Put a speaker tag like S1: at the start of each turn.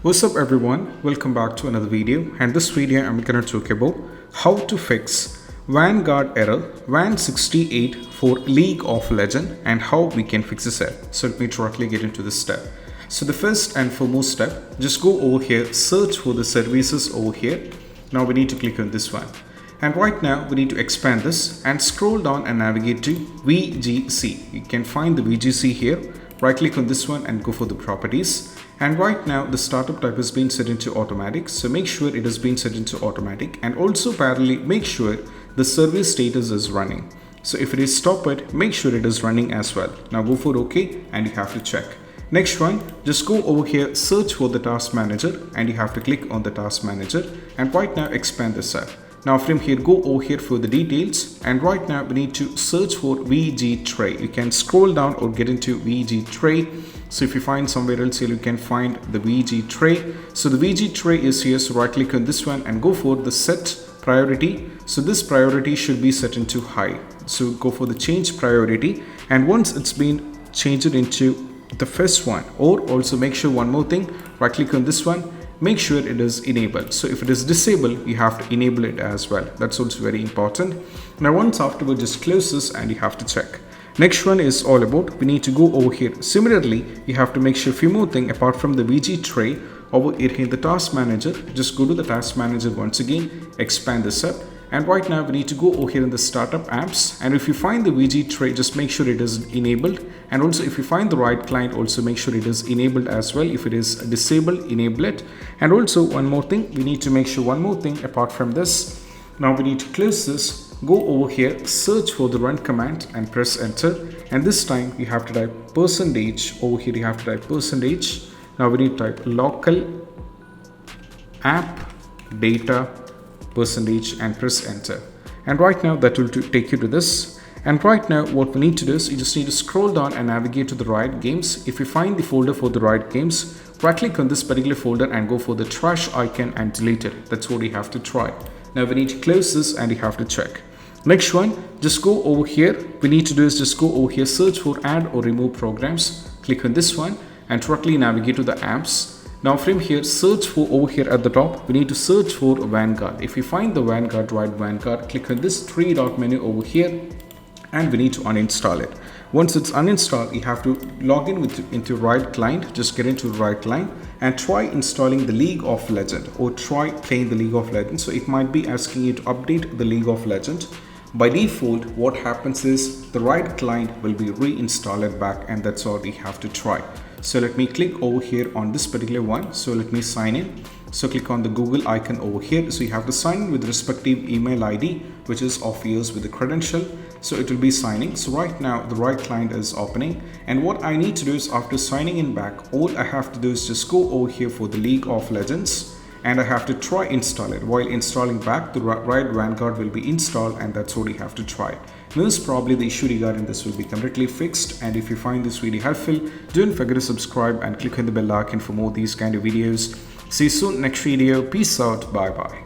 S1: What's up everyone, welcome back to another video, and this video I'm going to talk about how to fix Vanguard error Van68 for League of Legends and how we can fix this error. So let me directly get into this step. So the first and foremost step, just go over here, search for the services over here. Now we need to click on this one. And right now we need to expand this and scroll down and navigate to VGC. You can find the VGC here. Right click on this one and go for the properties. And right now the startup type has been set into automatic. So make sure it has been set into automatic, and also parallelly make sure the service status is running. So if it is stopped, make sure it is running as well. Now go for OK and you have to check. Next one, just go over here, search for the task manager, and you have to click on the task manager, and right now expand this up. Now from here, go over here for the details, and right now we need to search for VG tray. You can scroll down or get into VG tray. So if you find somewhere else here, you can find the VG tray. So the VG tray is here, so right click on this one and go for the set priority. So this priority should be set into high. So go for the change priority, and once it's been changed into the first one, or also make sure one more thing, right click on this one, make sure it is enabled. So if it is disabled, you have to enable it as well. That's also very important. Now once afterward, just close this and you have to check. Next one is all about, we need to go over here. Similarly, you have to make sure a few more things apart from the VG tray. Over here in the task manager, just go to the task manager once again, expand this up. And right now we need to go over here in the startup apps, and if you find the VG tray, just make sure it is enabled. And also if you find the right client, also make sure it is enabled as well. If it is disabled, enable it. And also one more thing, we need to make sure one more thing apart from this. Now we need to close this, go over here, search for the run command and press enter. And this time you have to type percentage. Over here you have to type percentage. Now we need to type local app data percentage and press enter. And right now that will take you to this. And right now what we need to do is you just need to scroll down and navigate to the Riot Games. If you find the folder for the Riot Games, right click on this particular folder and go for the trash icon and delete it. That's what you have to try. Now we need to close this and you have to check. Next one, just go over here. We need to do is just go over here, search for add or remove programs. Click on this one and directly navigate to the apps. Now from here, search for over here at the top, we need to search for Vanguard. If you find the Vanguard, right Vanguard, click on this three dot menu over here and we need to uninstall it. Once it's uninstalled, you have to log in into Riot client, just get into Riot client and try installing the League of Legends, or try playing the League of Legends. So it might be asking you to update the League of Legends. By default, what happens is the Riot client will be reinstalled back, and that's all we have to try. So let me click over here on this particular one. So let me sign in. So click on the Google icon over here. So you have to sign in with the respective email ID, which is of yours with the credential. So it will be signing. So right now the Riot client is opening. And what I need to do is after signing in back, all I have to do is just go over here for the League of Legends. And I have to try install it. While installing back, the Riot Vanguard will be installed, and that's what you have to try. Most probably the issue regarding this will be completely fixed. And if you find this video helpful, don't forget to subscribe and click on the bell icon for more these kind of videos. See you soon next video. Peace out. Bye bye.